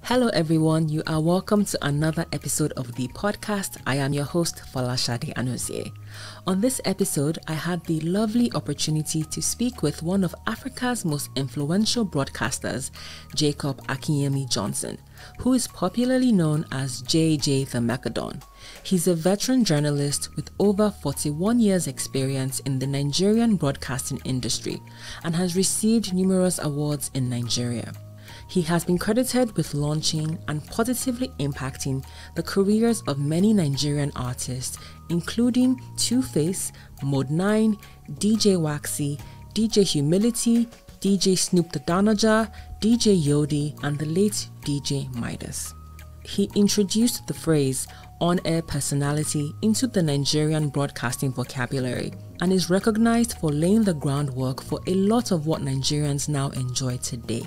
Hello everyone, you are welcome to another episode of the podcast. I am your host, Folashade Anozie. On this episode, I had the lovely opportunity to speak with one of Africa's most influential broadcasters, Jacob Akinyemi-Johnson, who is popularly known as JAJ The Mecca Don. He's a veteran journalist with over 41 years experience in the Nigerian broadcasting industry and has received numerous awards in Nigeria. He has been credited with launching and positively impacting the careers of many Nigerian artists, including Two-Face, Modenine, DJ Waxy, DJ Humility, DJ Snoop the Danaja, DJ Yodi, and the late DJ Midas. He introduced the phrase on-air personality into the Nigerian broadcasting vocabulary and is recognized for laying the groundwork for a lot of what Nigerians now enjoy today,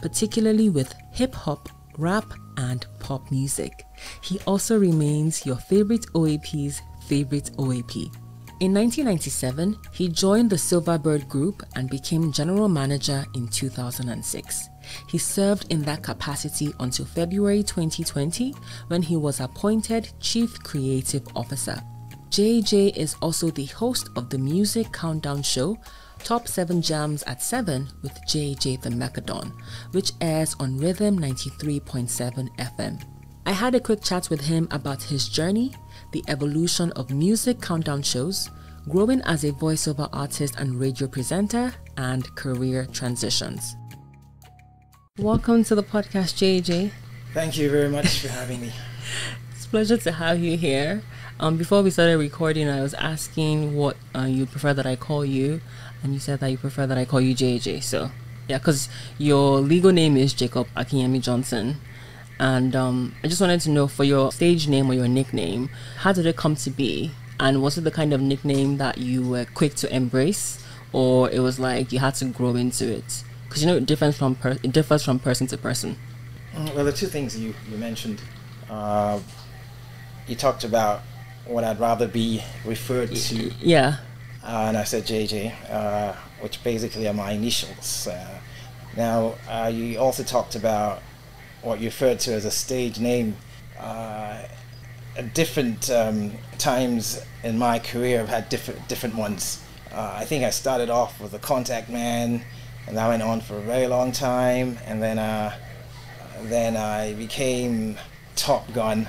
particularly with hip-hop, rap, and pop music. He also remains your favorite OAP's favorite OAP. In 1997, he joined the Silverbird Group and became general manager in 2006. He served in that capacity until February 2020 when he was appointed Chief Creative Officer. JJ is also the host of the music countdown show Top 7 Jams at 7 with JAJ The Mecca Don, which airs on Rhythm 93.7 FM. I had a quick chat with him about his journey, the evolution of music countdown shows, growing as a voiceover artist and radio presenter, and career transitions. Welcome to the podcast, JJ. Thank you very much for having me. It's a pleasure to have you here. Before we started recording, I was asking what you prefer that I call you, and you said that you prefer that I call you JJ. So, yeah, because your legal name is Jacob Akinyemi-Johnson. And I just wanted to know, for your stage name or your nickname, how did it come to be? And was it the kind of nickname that you were quick to embrace, or it was like you had to grow into it? Because you know it differs from person to person. Well, the two things you mentioned, you talked about what I'd rather be referred to. Yeah. And I said JJ, which basically are my initials. Now, you also talked about what you referred to as a stage name. At different times in my career, I've had different ones. I think I started off with the Contact Man, and that went on for a very long time. And then I became Top Gun,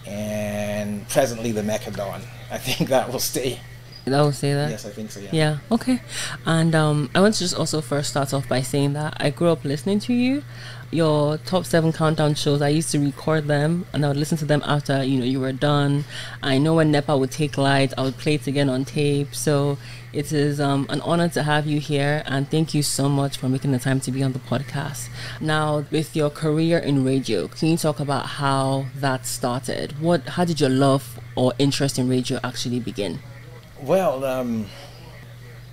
and presently the Mecca Don. I think that will stay. That will say that? Yes, I think so, yeah. Yeah, okay. And I want to just also first start off by saying that I grew up listening to you. Your Top 7 countdown shows, I used to record them and I would listen to them after, you were done. I know when NEPA would take light, I would play it again on tape. So it is an honor to have you here, and thank you so much for making the time to be on the podcast. Now, with your career in radio, can you talk about how that started? How did your love or interest in radio actually begin? Well,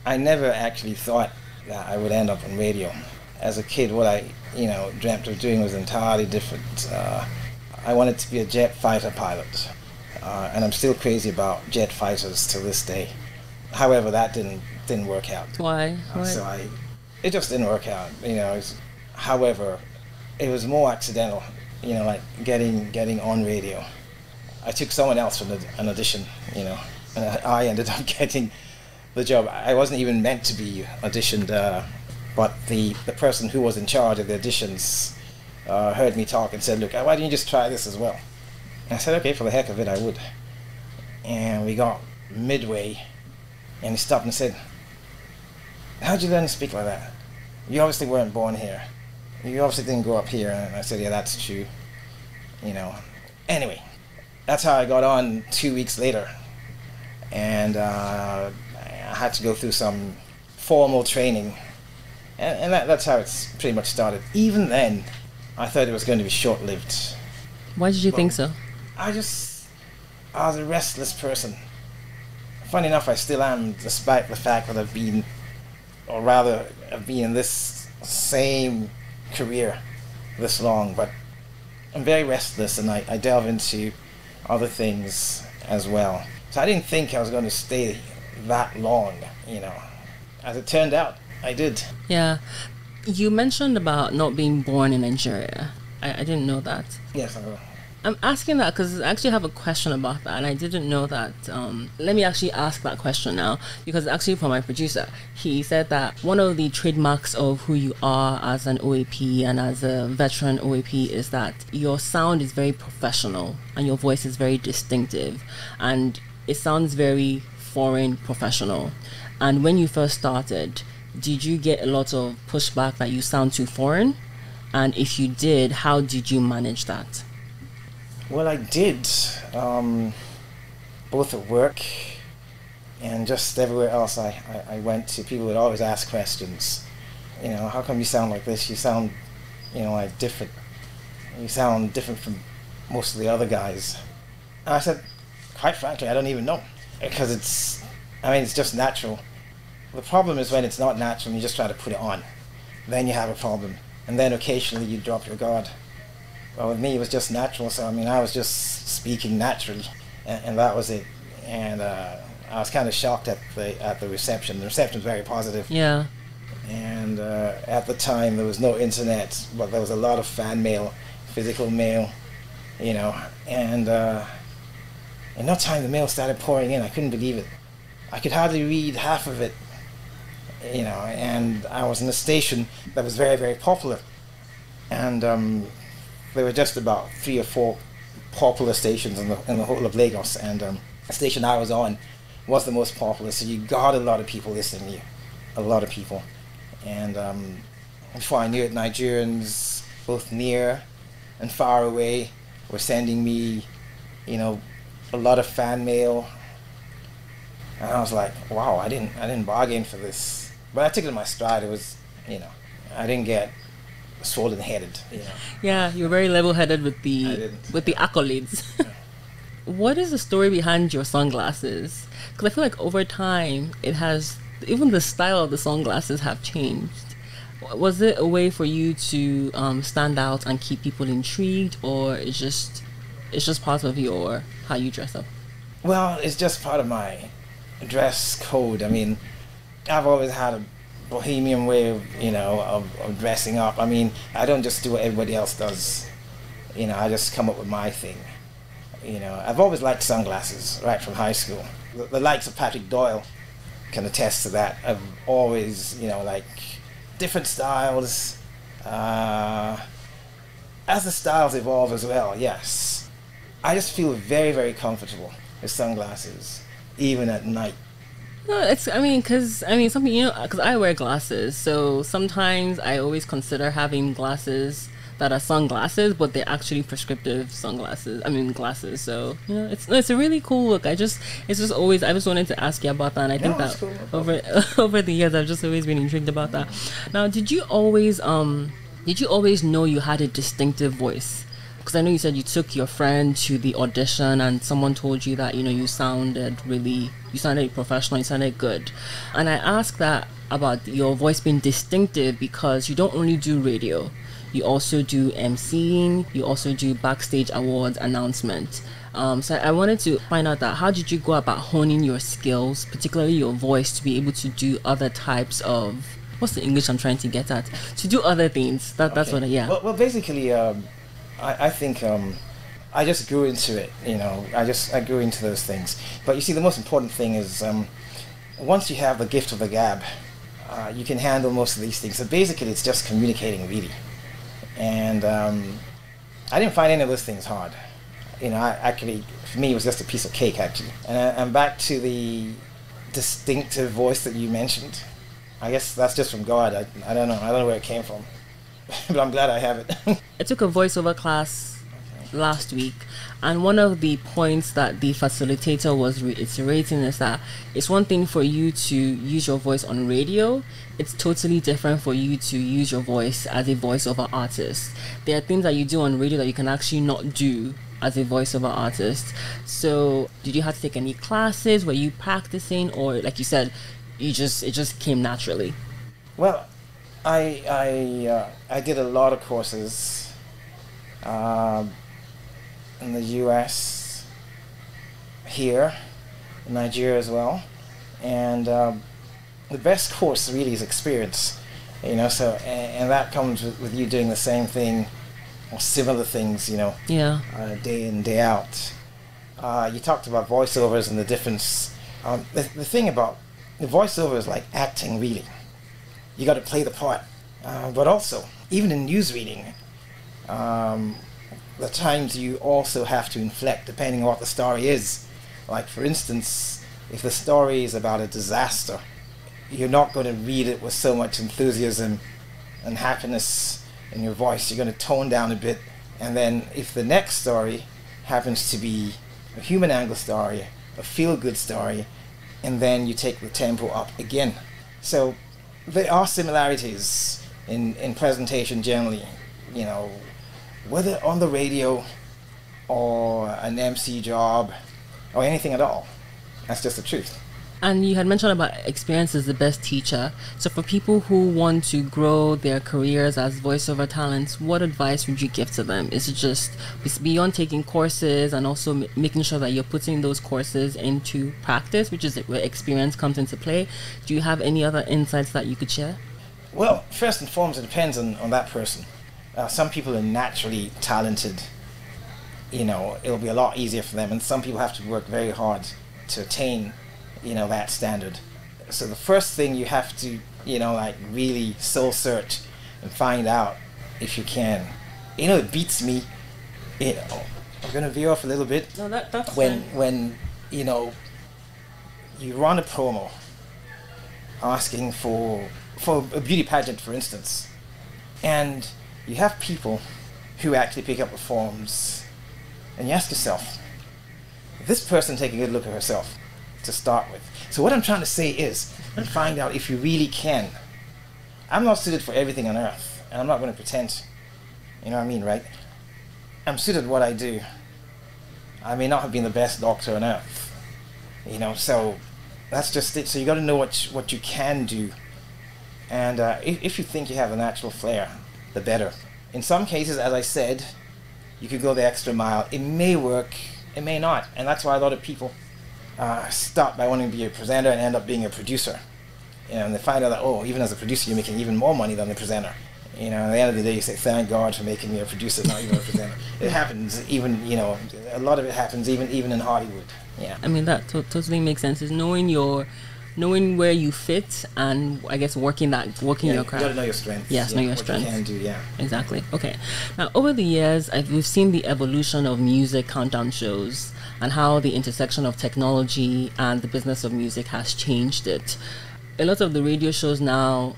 I never actually thought that I would end up on radio. As a kid, what I, dreamt of doing was entirely different. I wanted to be a jet fighter pilot, and I'm still crazy about jet fighters to this day. However, that didn't work out. Why? It just didn't work out. However, it was more accidental. Like getting on radio. I took someone else for an audition. And I ended up getting the job. I wasn't even meant to be auditioned, but the person who was in charge of the auditions heard me talk and said, "Look, why don't you just try this as well?" And I said, "Okay, for the heck of it, I would." And we got midway, and he stopped and said, "How'd you learn to speak like that? You obviously weren't born here. You obviously didn't grow up here." And I said, "Yeah, that's true." Anyway, that's how I got on 2 weeks later. And I had to go through some formal training, and that's how it's pretty much started. Even then, I thought it was going to be short-lived. Why did you think so? I was a restless person. Funny enough, I still am, despite the fact that I've been in this same career this long. But I'm very restless, and I delve into other things as well. So I didn't think I was going to stay that long, As it turned out, I did. Yeah. You mentioned about not being born in Nigeria. I didn't know that. Yes, I will. I'm asking that because I actually have a question about that, and I didn't know that. Let me actually ask that question now, because actually from my producer, he said that one of the trademarks of who you are as an OAP and as a veteran OAP is that your sound is very professional and your voice is very distinctive, and it sounds very foreign professional. And when you first started, did you get a lot of pushback that you sound too foreign? And if you did, how did you manage that? Well, I did, both at work and just everywhere else I went to. People would always ask questions. You know, how come you sound like this? You sound, you know, like different. You sound different from most of the other guys. And I said, quite frankly, I don't even know. Because it's just natural. The problem is when it's not natural and you just try to put it on. Then you have a problem. And then occasionally you drop your guard. Well, with me, it was just natural, so I was just speaking naturally, and that was it. And I was kind of shocked at the reception. The reception was very positive. Yeah. And at the time, there was no internet, but there was a lot of fan mail, physical mail, you know. And in no time, the mail started pouring in. I couldn't believe it. I could hardly read half of it, you know. And I was in a station that was very, very popular, and there were just about 3 or 4 popular stations in the whole of Lagos, and the station I was on was the most popular, so you got a lot of people listening to you, a lot of people. And before I knew it, Nigerians, both near and far away, were sending me, you know, a lot of fan mail, and I was like, wow, I didn't bargain for this, but I took it in my stride. It was, you know, I didn't get swollen-headed, you know. Yeah, you're very level-headed with the accolades. Yeah. What is the story behind your sunglasses? Because I feel like over time, even the style of the sunglasses have changed. Was it a way for you to stand out and keep people intrigued, or it's just part of how you dress up? Well, it's just part of my dress code. I mean, I've always had a bohemian way of dressing up. I mean, I don't just do what everybody else does. You know, I just come up with my thing. You know, I've always liked sunglasses right from high school. The likes of Patrick Doyle can attest to that. I've always, you know, like different styles. As the styles evolve as well, yes. I just feel very, very comfortable with sunglasses, even at night. No, because I wear glasses, so sometimes I always consider having glasses that are sunglasses, but they're actually prescriptive glasses. So, you know, it's a really cool look. I just wanted to ask you about that, and I think that cool. over the years I've just always been intrigued about that. Now, did you always know you had a distinctive voice? Because I know you said you took your friend to the audition and someone told you that, you know, you sounded professional, you sounded good. And I ask that about your voice being distinctive because you don't only do radio, you also do MCing, you also do backstage awards announcement. So I wanted to find out that how did you go about honing your skills, particularly your voice, to be able to do other types of, what's the English I'm trying to get at? To do other things. That's what Well, basically, I think I just grew into it, you know. I grew into those things. But you see, the most important thing is once you have the gift of the gab, you can handle most of these things. So basically, it's just communicating, really. And I didn't find any of those things hard. You know, for me, it was just a piece of cake, actually. And I'm back to the distinctive voice that you mentioned. I guess that's just from God. I don't know where it came from. But I'm glad I have it. I took a voiceover class last week, and one of the points that the facilitator was reiterating is that it's one thing for you to use your voice on radio. It's totally different for you to use your voice as a voiceover artist. There are things that you do on radio that you can actually not do as a voiceover artist. So did you have to take any classes? Were you practicing, or like you said, it just came naturally? Well, I did a lot of courses in the US, here, in Nigeria as well, and the best course really is experience, you know. So and that comes with you doing the same thing or similar things, Yeah. Day in, day out. You talked about voiceovers and the difference. The thing about the voiceover is like acting, really. You got to play the part. But also, even in news reading, the times you also have to inflect depending on what the story is. Like, for instance, if the story is about a disaster, you're not going to read it with so much enthusiasm and happiness in your voice. You're going to tone down a bit. And then if the next story happens to be a human angle story, a feel-good story, and then you take the tempo up again. So there are similarities in presentation generally, whether on the radio or an MC job or anything at all. That's just the truth. And you had mentioned about experience is the best teacher. So for people who want to grow their careers as voiceover talents, what advice would you give to them? Is it just beyond taking courses and also making sure that you're putting those courses into practice, which is where experience comes into play? Do you have any other insights that you could share? Well, first and foremost, it depends on that person. Some people are naturally talented. It'll be a lot easier for them. And some people have to work very hard to attain that standard. So the first thing you have to, really soul search and find out if you can. It beats me. I'm going to veer off a little bit. No, that's when you run a promo asking for a beauty pageant, for instance, and you have people who actually pick up the forms, and you ask yourself, this person take a good look at herself to start with. So what I'm trying to say is, find out if you really can. I'm not suited for everything on earth, and I'm not going to pretend. You know what I mean, right? I'm suited at what I do. I may not have been the best doctor on earth, so that's just it. So you got to know what you can do, and if you think you have a natural flair, the better. In some cases, as I said, you could go the extra mile. It may work, it may not, and that's why a lot of people start by wanting to be a presenter and end up being a producer. And they find out that, even as a producer, you're making even more money than the presenter. At the end of the day, you say, thank God for making me a producer, not even a presenter. It happens even, a lot of it happens even in Hollywood. Yeah. I mean, that totally makes sense. Is knowing where you fit and I guess working your craft. You got to know your strengths. Yes, know your what strengths. You can do, yeah. Exactly. Okay. Now, over the years, we've seen the evolution of music countdown shows and how the intersection of technology and the business of music has changed it. A lot of the radio shows now,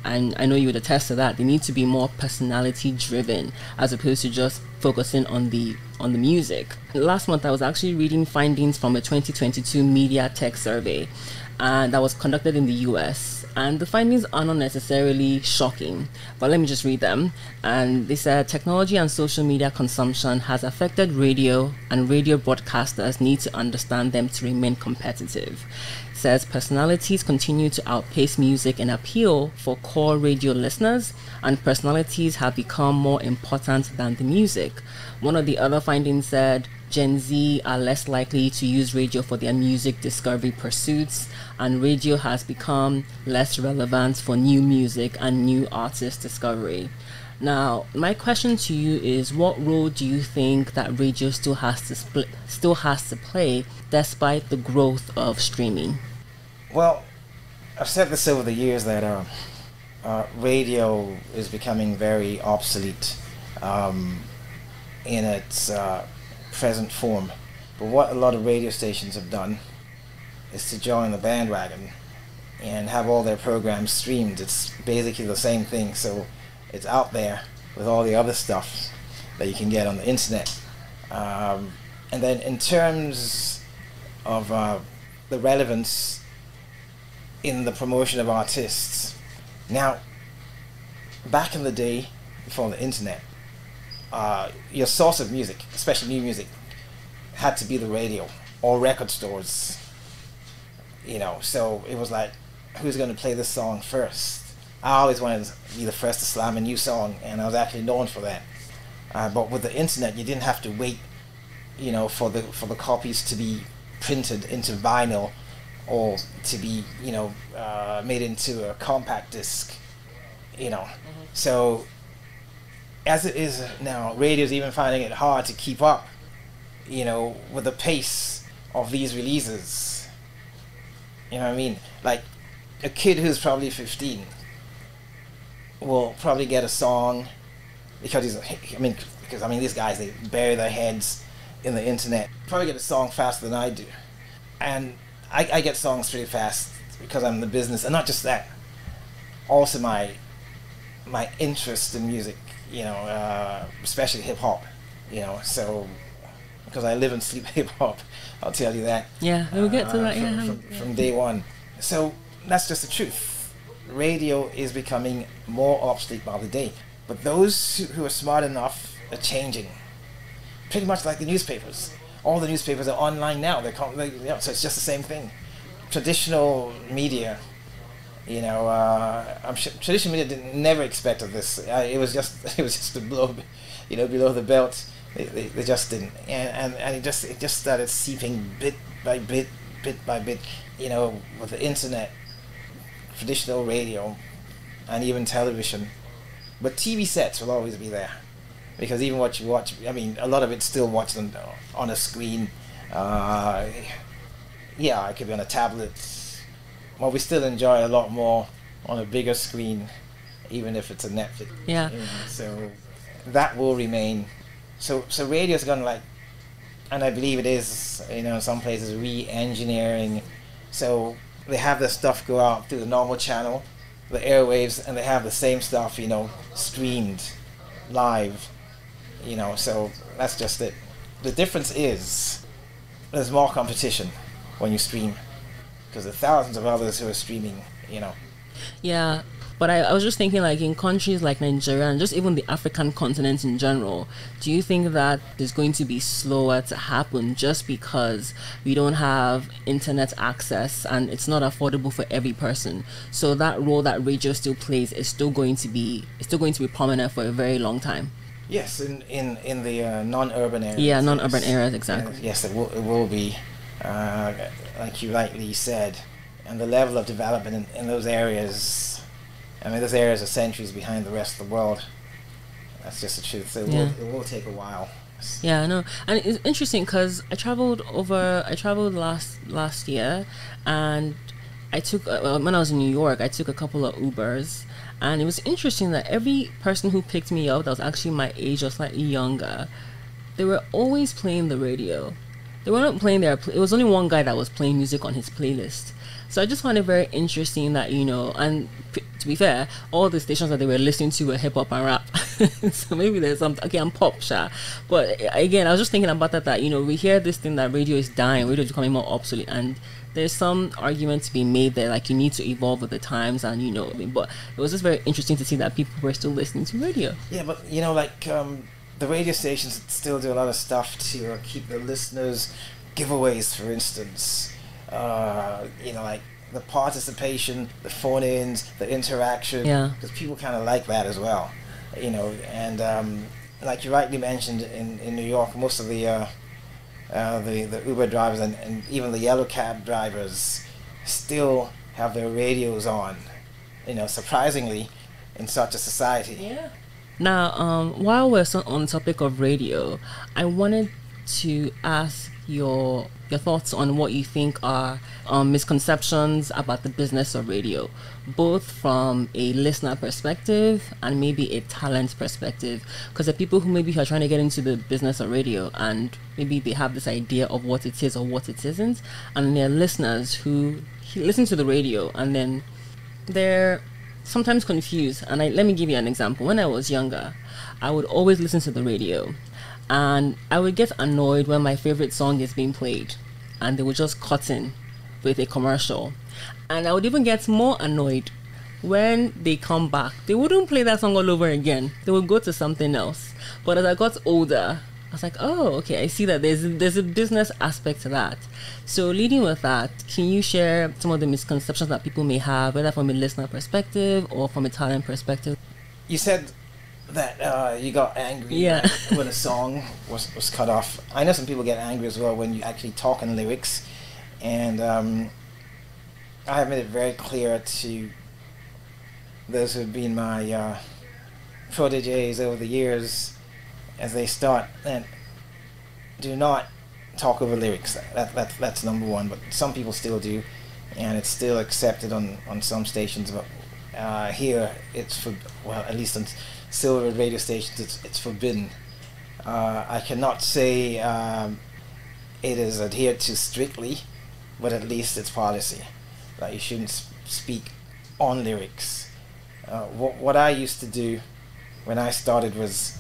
and I know you would attest to that, they need to be more personality driven as opposed to just focusing on the music. Last month I was actually reading findings from a 2022 media tech survey that was conducted in the US, and the findings are not necessarily shocking, but let me just read them. And they said technology and social media consumption has affected radio, and radio broadcasters need to understand them to remain competitive. It says personalities continue to outpace music in appeal for core radio listeners, and personalities have become more important than the music. One of the other findings said Gen Z are less likely to use radio for their music discovery pursuits, and radio has become less relevant for new music and new artist discovery. Now, my question to you is, what role do you think that radio still has to play despite the growth of streaming? Well, I've said this over the years that radio is becoming very obsolete in its present form. But what a lot of radio stations have done is to join the bandwagon and have all their programs streamed. It's basically the same thing, so it's out there with all the other stuff that you can get on the internet. And then in terms of the relevance in the promotion of artists, now back in the day before the internet, your source of music, especially new music, had to be the radio or record stores. So it was like, who's going to play this song first? I always wanted to be the first to slam a new song, and I was actually known for that. But with the internet, you didn't have to wait, for the copies to be printed into vinyl or to be, made into a compact disc. So as it is now, radio's even finding it hard to keep up, with the pace of these releases. You know what I mean? Like, a kid who's probably 15 will probably get a song because these guys, they bury their heads in the internet. Probably get a song faster than I do. And I get songs pretty fast because I'm in the business, and not just that, also my interest in music, especially hip hop, so because I live and sleep hip hop, I'll tell you that. Yeah, we'll get to that. From day one. So that's just the truth. Radio is becoming more obsolete by the day, but those who are smart enough are changing. Pretty much like the newspapers. All the newspapers are online now. So it's just the same thing. Traditional media, I'm sure traditional media never expected this. It was just to blow, below the belt. They just didn't, and it just started seeping bit by bit by bit. With the internet, traditional radio, and even television. But TV sets will always be there, because even what you watch, a lot of it's still watched on a screen. It could be on a tablet. Well, we still enjoy a lot more on a bigger screen, even if it's a Netflix. Yeah. So that will remain. So radio's gonna and I believe it is, in some places, re-engineering. So they have the stuff go out through the normal channel, the airwaves, and they have the same stuff, streamed live. So that's just it. The difference is there's more competition when you stream, because there are thousands of others who are streaming, Yeah, but I was just thinking, in countries like Nigeria and just even the African continent in general, do you think that it's going to be slower to happen just because we don't have internet access and it's not affordable for every person? So that role that radio still plays is still going to be prominent for a very long time. Yes, in the non-urban areas. Yeah, non-urban areas, exactly. Yes, it will be, like you rightly said, and the level of development in those areas. Those areas are centuries behind the rest of the world. That's just the truth. So it will take a while. Yeah, I know. And it's interesting because I traveled last year, and I took when I was in New York, I took a couple of Ubers. And it was interesting that every person who picked me up that was actually my age or slightly younger, they were always playing the radio. They were not playing it was only one guy that was playing music on his playlist. So I just found it very interesting that, and to be fair, all the stations that they were listening to were hip hop and rap. So maybe there's some, I'm pop, sha. But again, I was just thinking about that, we hear this thing that radio is dying, radio is becoming more obsolete, and there's some argument to be made there, you need to evolve with the times, and but it was just very interesting to see that people were still listening to radio. Yeah, but the radio stations still do a lot of stuff to keep the listeners, giveaways, for instance, the participation, the phone-ins, the interaction, because people kind of like that as well, and like you rightly mentioned, in New York, most of the Uber drivers and even the yellow cab drivers still have their radios on, surprisingly, in such a society. Yeah. Now, while we're on the topic of radio, I wanted to ask your thoughts on what you think are misconceptions about the business of radio, both from a listener perspective and maybe a talent perspective, because the people who maybe are trying to get into the business of radio and maybe they have this idea of what it is or what it isn't, and there are listeners who listen to the radio and then they're sometimes confused. And let me give you an example. When I was younger, I would always listen to the radio, and I would get annoyed when my favorite song is being played and they would just cut in with a commercial. And I would even get more annoyed when they come back. They wouldn't play that song all over again. They would go to something else. But as I got older, I was like, oh, okay, I see that there's a business aspect to that. So leading with that, can you share some of the misconceptions that people may have, whether from a listener perspective or from a talent perspective? You said that you got angry when a song was cut off. I know some people get angry as well when you actually talk in lyrics, and I have made it very clear to those who have been my proteges over the years, as they start, and do not talk over lyrics. That's number one, but some people still do, and it's still accepted on some stations, but here it's at least on Silverbird radio stations it's forbidden. I cannot say it is adhered to strictly, but at least it's policy that you shouldn't speak on lyrics. What I used to do when I started was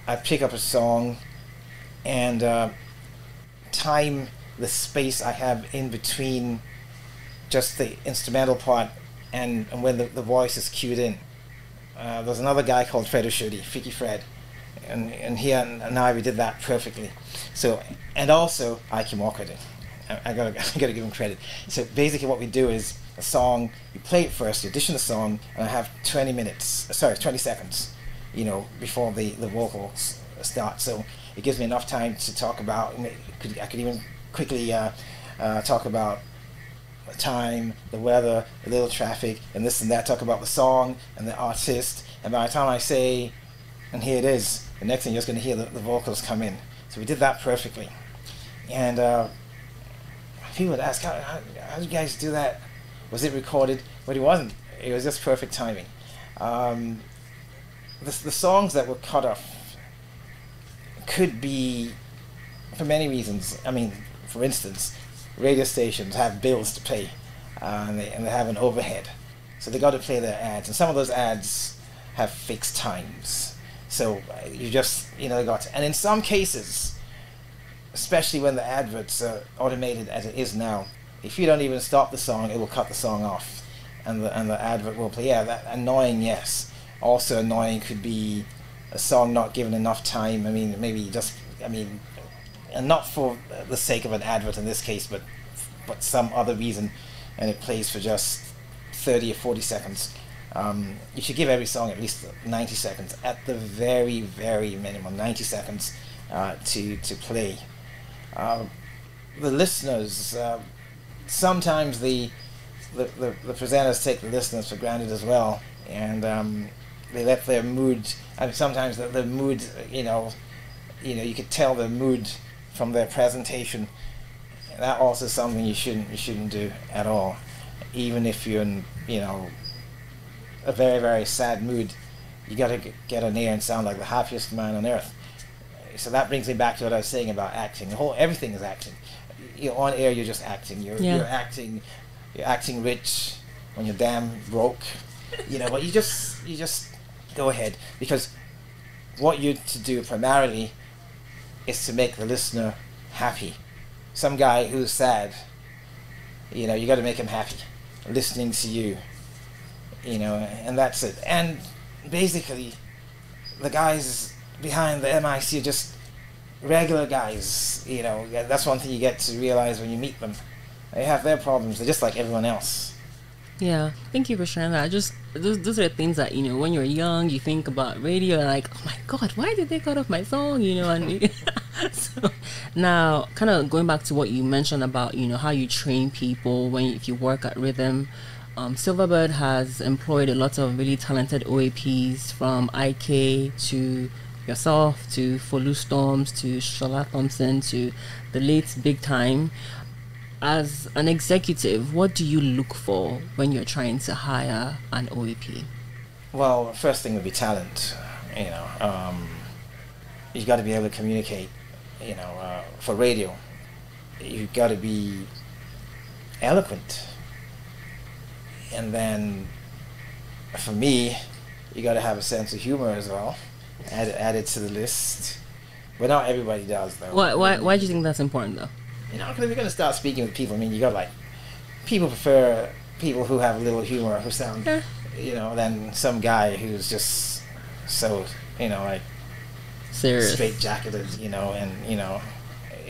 I'd pick up a song and time the space I have in between just the instrumental part and when the voice is cued in. There's another guy called Fred Oshodi, Freaky Fred, and he and I, we did that perfectly. So, and also Akinyemi-Johnson. I gotta give him credit. So basically what we do is a song, you play it first, you audition the song, and I have 20 seconds, before the vocals start. So it gives me enough time to talk about, I could even quickly talk about the time, the weather, a little traffic, and this and that, talk about the song and the artist, and by the time I say, and here it is, the next thing you're just going to hear the vocals come in. So we did that perfectly. And people would ask, how did you guys do that? Was it recorded? But it wasn't. It was just perfect timing. The songs that were cut off could be for many reasons. I mean, for instance, radio stations have bills to pay, and they have an overhead, so they got to play their ads, and some of those ads have fixed times. So you just, they got to, and in some cases, especially when the adverts are automated as it is now, if you don't even stop the song, it will cut the song off, and the advert will play. Yeah, that annoying. Yes. Also annoying could be a song not given enough time. I mean, maybe and not for the sake of an advert in this case, but some other reason, and it plays for just 30 or 40 seconds. You should give every song at least 90 seconds, at the very, very minimum, 90 seconds to play. The listeners, sometimes the presenters take the listeners for granted as well, and they let their mood. I mean, sometimes the mood, you could tell the mood from their presentation. That also is something you shouldn't do at all. Even if you're in, a very, very sad mood, you got to get on air and sound like the happiest man on earth. So that brings me back to what I was saying about acting. Everything is acting. You're on air, you're just acting. You're acting. You're acting rich when you're damn broke. But you just go ahead, because what you're to do primarily is to make the listener happy. Some guy who's sad, you got to make him happy, listening to you, and that's it. And basically, the guys behind the MIC are just regular guys. That's one thing you get to realize when you meet them. They have their problems. They're just like everyone else. Yeah, thank you for sharing that. Those are the things that, when you're young, you think about radio, like, oh my God, why did they cut off my song? And so now, kind of going back to what you mentioned about, how you train people if you work at rhythm. Silverbird has employed a lot of really talented OAPs, from IK to yourself to Folu Storms to Shola Thompson to the late Big Time. As an executive, what do you look for when you're trying to hire an OAP? Well, first thing would be talent. You've got to be able to communicate. For radio, you've got to be eloquent. And then, for me, you got to have a sense of humor as well. Add it to the list. But not everybody does, though. Why do you think that's important, though? Because if you're going to start speaking with people, you got people prefer people who have a little humor, who sound, than some guy who's just so, serious, straight-jacketed, and,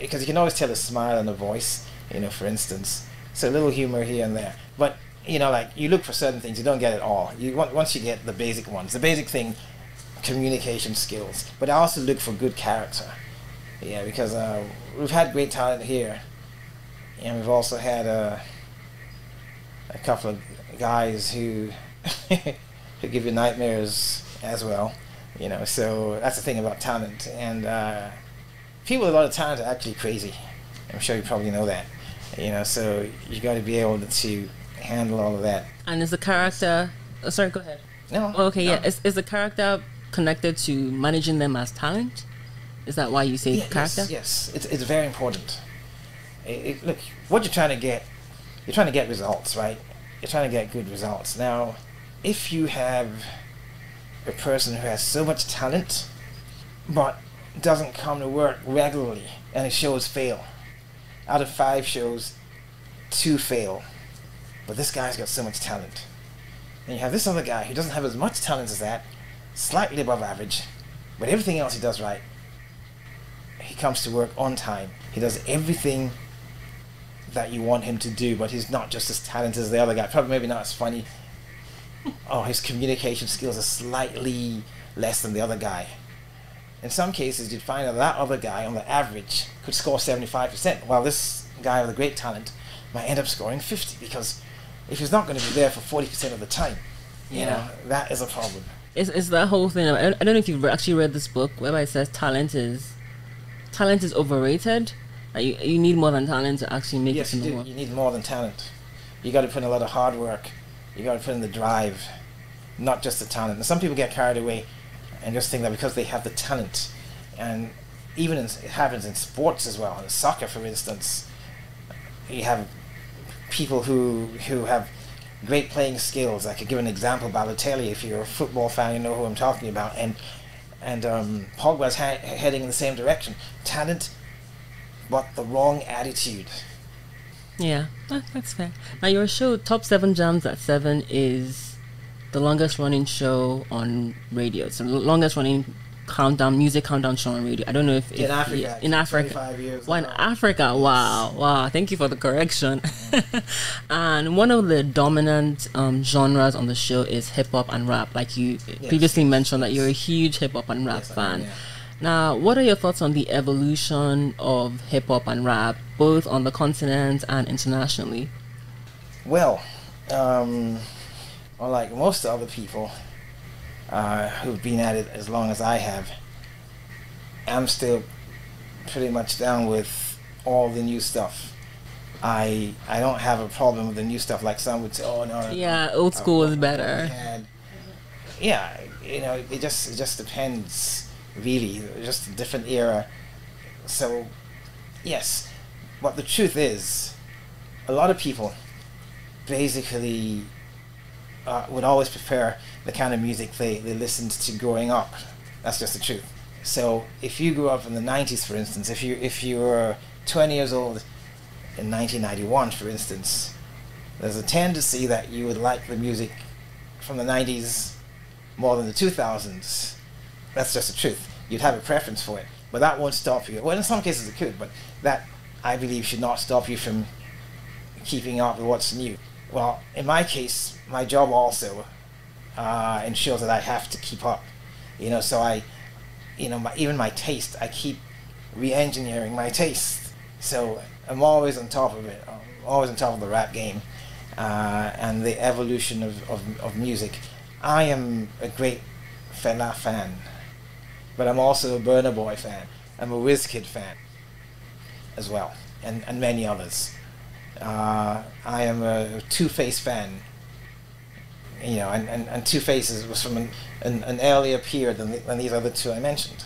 because you can always tell a smile and a voice, for instance. So a little humor here and there. But, you look for certain things, you don't get it all. Once you get the basic ones, the basic thing, communication skills. But I also look for good character. Yeah, because we've had great talent here, and we've also had a couple of guys who who give you nightmares as well. So that's the thing about talent. And people with a lot of talent are actually crazy. I'm sure you probably know that. So you got to be able to handle all of that. And is the character... Oh, sorry, go ahead. No. Oh, okay, no. yeah. Is the character connected to managing them as talent? Is that why you say character? Yes. It's very important. Look, what you're trying to get results, right? You're trying to get good results. Now, if you have a person who has so much talent, but doesn't come to work regularly, and his shows fail, out of 5 shows, 2 fail, but this guy's got so much talent. And you have this other guy who doesn't have as much talent as that, slightly above average, but everything else he does right. He comes to work on time. He does everything that you want him to do, but he's not just as talented as the other guy. Probably maybe not as funny. Oh, his communication skills are slightly less than the other guy. In some cases, you'd find that other guy, on the average, could score 75%, while this guy with a great talent might end up scoring 50, because if he's not going to be there for 40% of the time, that is a problem. It's that whole thing. I don't know if you've actually read this book whereby it says talent is overrated. You need more than talent to actually make it in the world. You need more than talent. You got to put in a lot of hard work. You got to put in the drive, not just the talent. And some people get carried away and just think that because they have the talent, and even it happens in sports as well. In soccer, for instance, you have people who have great playing skills. I could give an example, Balotelli. If you're a football fan, you know who I'm talking about. And Pogba's heading in the same direction. Talent, but the wrong attitude. Yeah, that's fair. Now, your show, Top 7 Jams at 7, is the longest running show on radio. It's the longest running music countdown show on radio. I don't know if in Africa. In Africa. 25 years. Well, in Africa, wow. Thank you for the correction. And one of the dominant genres on the show is hip hop and rap. Like you previously mentioned that you're a huge hip hop and rap fan. Yeah. Now, what are your thoughts on the evolution of hip hop and rap, both on the continent and internationally? Well, like most other people who've been at it as long as I have, I'm still pretty much down with all the new stuff. I don't have a problem with the new stuff like some would say, oh no. Yeah, old school is better. Yeah, it just depends. Really, just a different era. So, yes, but the truth is, a lot of people basically would always prefer the kind of music they listened to growing up. That's just the truth. So, if you grew up in the 90s, for instance, if you were 20 years old in 1991, for instance, there's a tendency that you would like the music from the 90s more than the 2000s. That's just the truth. You'd have a preference for it, but that won't stop you. Well, in some cases it could, but that, I believe, should not stop you from keeping up with what's new. Well, in my case, my job also ensures that I have to keep up. So even my taste, I keep re-engineering my taste. So I'm always on top of it. I'm always on top of the rap game and the evolution of music. I am a great Fela fan, but I'm also a Burna Boy fan. I'm a Wizkid fan as well, and many others. I am a Two-Face fan, and Two-Face was from an earlier period than these other two I mentioned.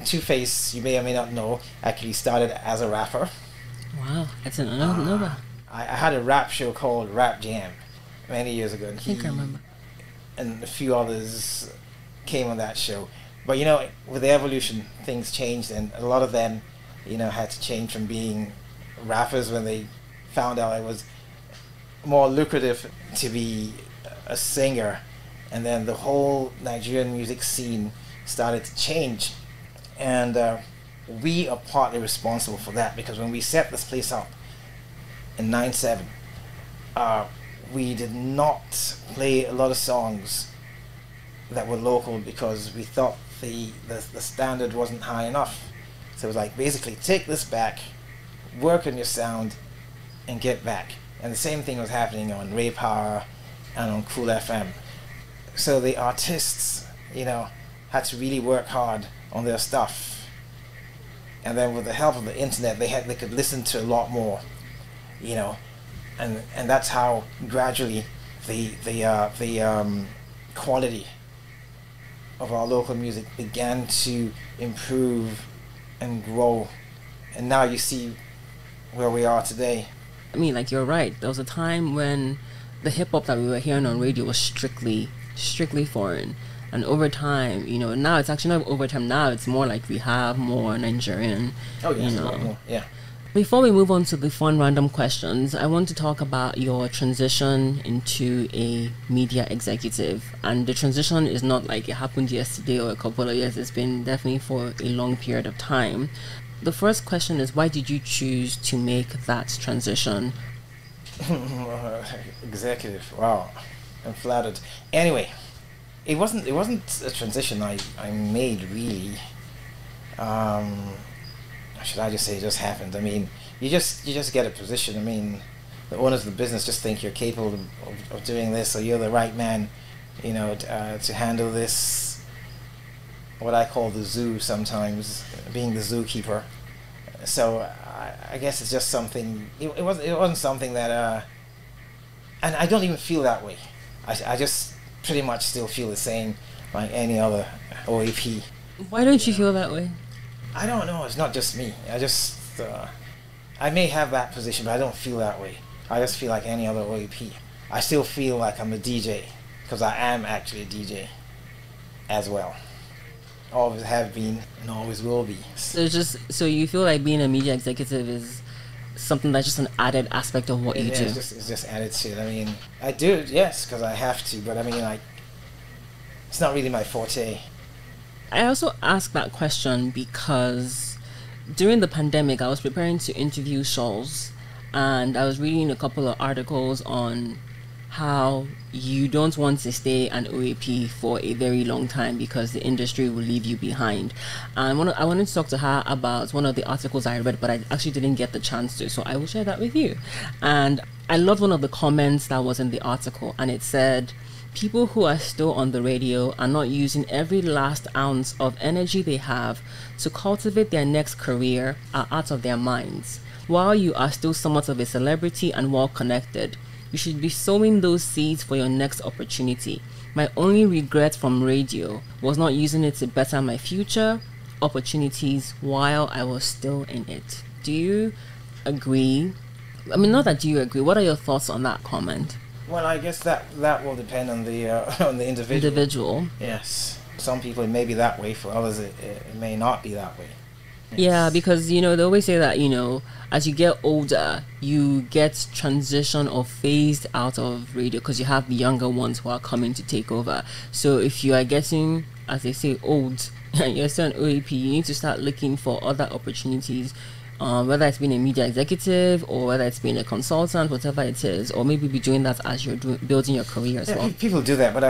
Two-Face, you may or may not know, actually started as a rapper. Wow, that's another. I had a rap show called Rap Jam many years ago, and I think I remember. And a few others came on that show. But with the evolution, things changed, and a lot of them, had to change from being rappers when they found out it was more lucrative to be a singer. And then the whole Nigerian music scene started to change. And we are partly responsible for that, because when we set this place up in 97, we did not play a lot of songs that were local because we thought the standard wasn't high enough. So it was like, basically, take this back, work on your sound, and get back. And the same thing was happening on Ray Power and on Cool FM. So the artists, had to really work hard on their stuff. And then with the help of the internet, they could listen to a lot more, and that's how gradually the quality of our local music began to improve and grow. And now you see where we are today. I mean, like, you're right. There was a time when the hip-hop that we were hearing on radio was strictly foreign. And over time, now it's actually not over time. Now it's more like we have more Nigerian, a lot more. Yeah. Before we move on to the fun random questions, I want to talk about your transition into a media executive. And the transition is not like it happened yesterday or a couple of years. It's been definitely for a long period of time. The first question is, why did you choose to make that transition? Executive. Wow. I'm flattered. Anyway, it wasn't a transition I made, really. Should I just say it just happened? I mean, you just get a position. I mean, the owners of the business just think you're capable of doing this, or you're the right man, to handle this. What I call the zoo sometimes, being the zookeeper. So I guess it's just something. It wasn't something that, and I don't even feel that way. I just pretty much still feel the same like any other OAP. Why don't you feel that way? I don't know. It's not just me. I may have that position, but I don't feel that way. I just feel like any other OAP. I still feel like I'm a DJ, because I am actually a DJ as well. Always have been and always will be. So you feel like being a media executive is something that's just an added aspect of what you do? It's just added to it. I mean, I do it, yes, because I have to, but I mean, like, it's not really my forte. I also ask that question because during the pandemic, I was preparing to interview Shoals, and I was reading a couple of articles on how you don't want to stay an OAP for a very long time because the industry will leave you behind. And I wanted to talk to her about one of the articles I read, but I actually didn't get the chance to, so I will share that with you. And I loved one of the comments that was in the article, and it said, people who are still on the radio are not using every last ounce of energy they have to cultivate their next career are out of their minds. While you are still somewhat of a celebrity and well connected, you should be sowing those seeds for your next opportunity. My only regret from radio was not using it to better my future opportunities while I was still in it. Do you agree? I mean, not that do you agree. What are your thoughts on that comment? Well, I guess that will depend on the individual. Yes. Some people it may be that way. For others, it may not be that way. Yes. Yeah, because, they always say that, as you get older, you get transition or phased out of radio because you have the younger ones who are coming to take over. So if you are getting, as they say, old, and you're still an OAP, you need to start looking for other opportunities. Whether it's being a media executive or whether it's being a consultant, whatever it is, or maybe be doing that as you're building your career as well. People do that, but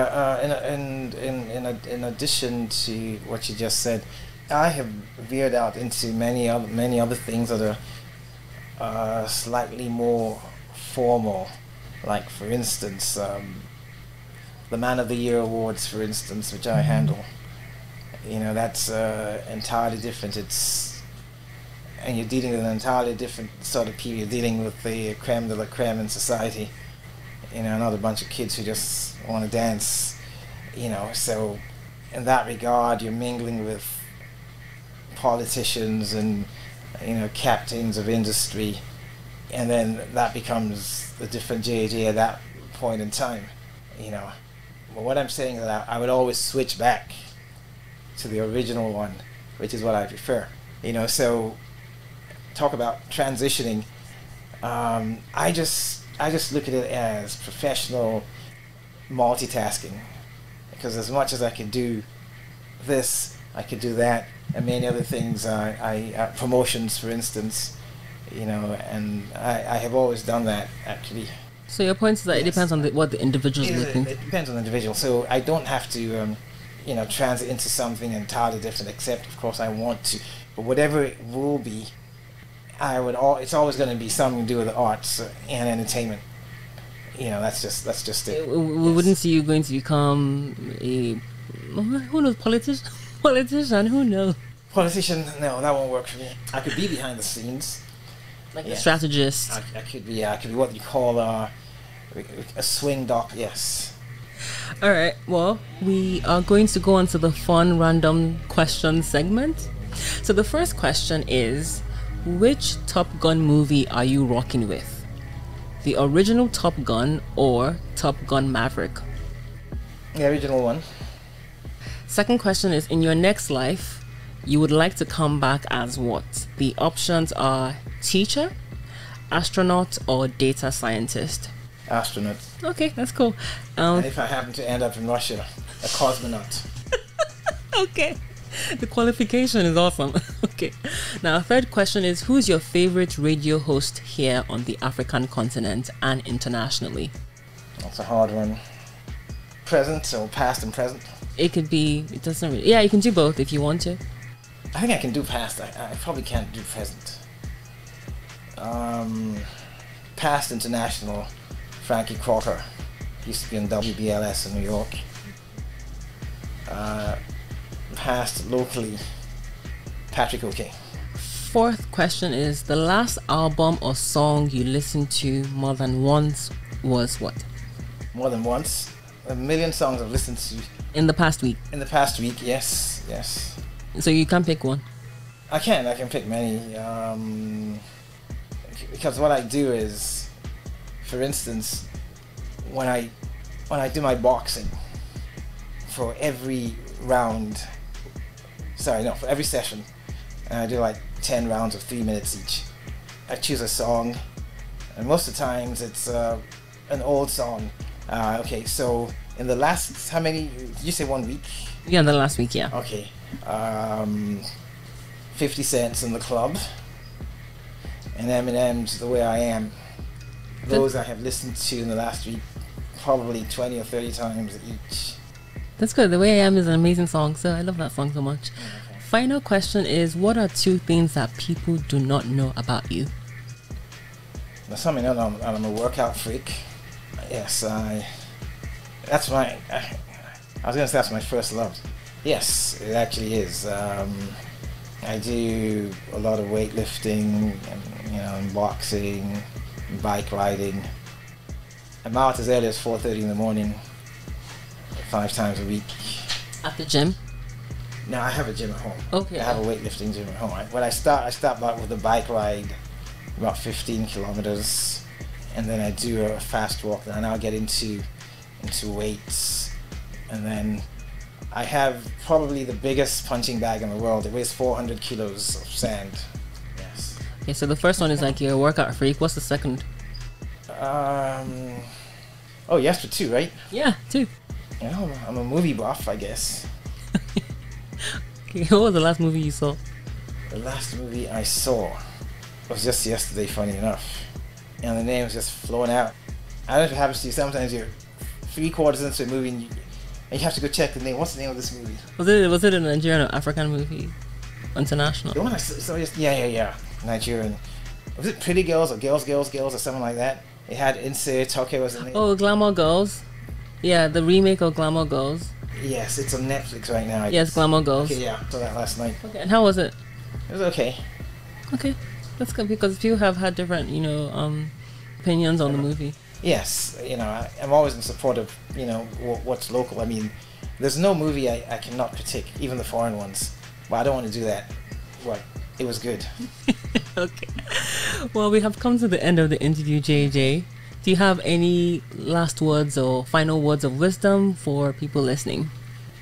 in addition to what you just said, I have veered out into many other things that are slightly more formal. Like, for instance, the Man of the Year awards, for instance, which I handle. That's entirely different. And you're dealing with an entirely different sort of people. You're dealing with the creme de la creme in society. Not a bunch of kids who just want to dance. So in that regard, you're mingling with politicians and, captains of industry. And then that becomes the different JAJ at that point in time. But what I'm saying is that I would always switch back to the original one, which is what I prefer. So talk about transitioning. I just look at it as professional multitasking, because as much as I can do this, I could do that, and many other things. I promotions, for instance, and I have always done that, actually. So your point is that it depends on what the individual is looking. It depends on the individual. So I don't have to, transit into something entirely different. Except, of course, I want to. But whatever it will be, it's always going to be something to do with the arts and entertainment. that's just it. We wouldn't see you going to become a, who knows, politician, who knows? Politician, no, that won't work for me. I could be behind the scenes. Like a strategist. I could be what you call a swing doc, yes. Alright, well, we are going to go on to the fun random question segment. So the first question is, which Top Gun movie are you rocking with? The original Top Gun or Top Gun Maverick? The original one. Second question is, in your next life, you would like to come back as what? The options are teacher, astronaut, or data scientist. Astronaut. Okay, that's cool. And if I happen to end up in Russia, a cosmonaut. Okay. The qualification is awesome. Okay. Now, third question is, who's your favorite radio host here on the African continent and internationally? That's a hard one. Present or past and present? It could be, it doesn't really, yeah, you can do both if you want to. I think I can do past. I probably can't do present. Past international, Frankie Crocker. Used to be in WBLS in New York. Past locally, Patrick OK. Fourth question is, the last album or song you listened to more than once was what? More than once? 1 million songs I've listened to. In the past week? In the past week, yes. So you can pick one? I can pick many. Because what I do is, for instance, when I do my boxing, for every session, and I do like 10 rounds of 3 minutes each, I choose a song, and most of the times it's an old song. Okay, so in the last, how many, did you say 1 week? Yeah, the last week, yeah. Okay. 50 Cent's In the Club, and Eminem's The Way I Am. Those I have listened to in the last week probably 20 or 30 times each. That's good. The Way I Am is an amazing song, so I love that song so much. Okay. Final question is, what are 2 things that people do not know about you? Now, some know I'm a workout freak. Yes, that's my, I was going to say that's my first love. Yes, it actually is. I do a lot of weightlifting and boxing, bike riding. I'm out as early as 4:30 in the morning, 5 times a week. At the gym? No, I have a gym at home. Okay. I have a weightlifting gym at home. When I start out with a bike ride, about 15 kilometers, and then I do a fast walk, and I'll get into weights, and then I have probably the biggest punching bag in the world. It weighs 400 kilos of sand. Yes. Okay, so the first one is like you're a workout freak. What's the second? Oh, yes, for 2, right? Yeah, 2. I'm a movie buff, I guess. Okay, what was the last movie you saw? The last movie I saw was just yesterday, funny enough. And the name was just flowing out. I don't know if it happens to you. Sometimes you're 3/4 into a movie and you have to go check the name. What's the name of this movie? Was it a Nigerian or African movie? International? The one I saw yeah. Nigerian. Was it Pretty Girls or Girls or something like that? It had Insert Tokyo was the name. Oh, Glamour Girls? Yeah, the remake of Glamour Girls. Yes, it's on Netflix right now. Yes, Glamour Girls. Okay, yeah, I saw that last night. Okay, and how was it? It was okay. Okay, that's good because few have had different, opinions on the movie. Yes, I'm always in support of, what's local. I mean, there's no movie I cannot critique, even the foreign ones. But I don't want to do that. What? It was good. Okay. Well, we have come to the end of the interview, JJ. Do you have any last words or final words of wisdom for people listening?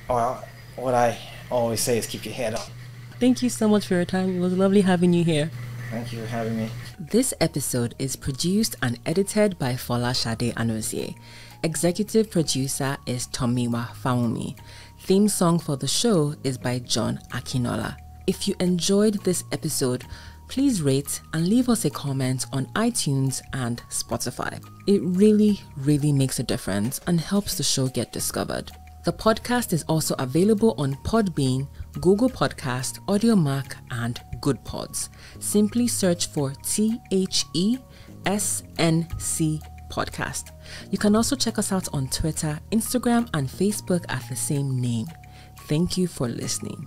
Well, what I always say is keep your head up. Thank you so much for your time. It was lovely having you here. Thank you for having me. This episode is produced and edited by Folashade Anozie. Executive producer is Tomiwa Fawumi. Theme song for the show is by John Akinola. If you enjoyed this episode, please rate and leave us a comment on iTunes and Spotify. It really, really makes a difference and helps the show get discovered. The podcast is also available on Podbean, Google Podcast, Audiomack, and Good Pods. Simply search for TheSNC Podcast. You can also check us out on Twitter, Instagram, and Facebook at the same name. Thank you for listening.